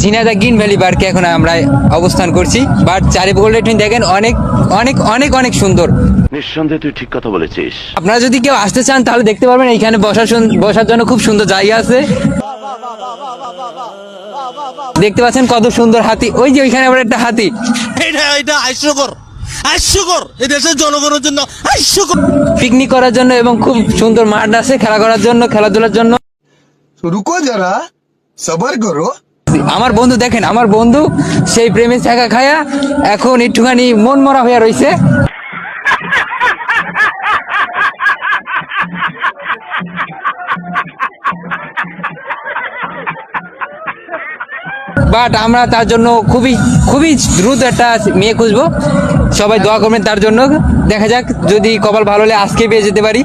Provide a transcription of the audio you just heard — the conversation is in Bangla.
ঝিনাইদহ গ্রিন ভ্যালি পার্কে এখন আমরা অবস্থান করছি। বাট চারিপাশটা একটু দেখেন, অনেক অনেক অনেক অনেক সুন্দর। নিঃসন্দেহে তুই ঠিক কথা বলেছিস। আপনারা যদি কেউ আসতে চান তাহলে দেখতে পারবেন, এইখানে বসার জন্য খুব সুন্দর জায়গা আছে। দেখতে পাচ্ছেন কত সুন্দর হাতি, ওই যে ওইখানে আবার একটা হাতি। এটা হাস্যকর, হাস্যকর, এই দেশের জনগণের জন্য হাস্যকর। পিকনিক করার জন্য এবং খুব সুন্দর মাঠ আছে খেলা করার জন্য, খেলাধুলার জন্য। रुको जरा सबर करो। আমার বন্ধু দেখেন, আমার বন্ধু সেই প্রেমে ছাকা খায়া এখন একটুখানি মন মরা হয়ে রয়েছে। বাট আমরা তার জন্য খুবই খুবই দ্রুত একটা মেয়ে খুঁজবো। সবাই দোয়া করবেন তার জন্য। দেখা যাক, যদি কপাল ভালো হলে আজকে পেয়ে যেতে পারি।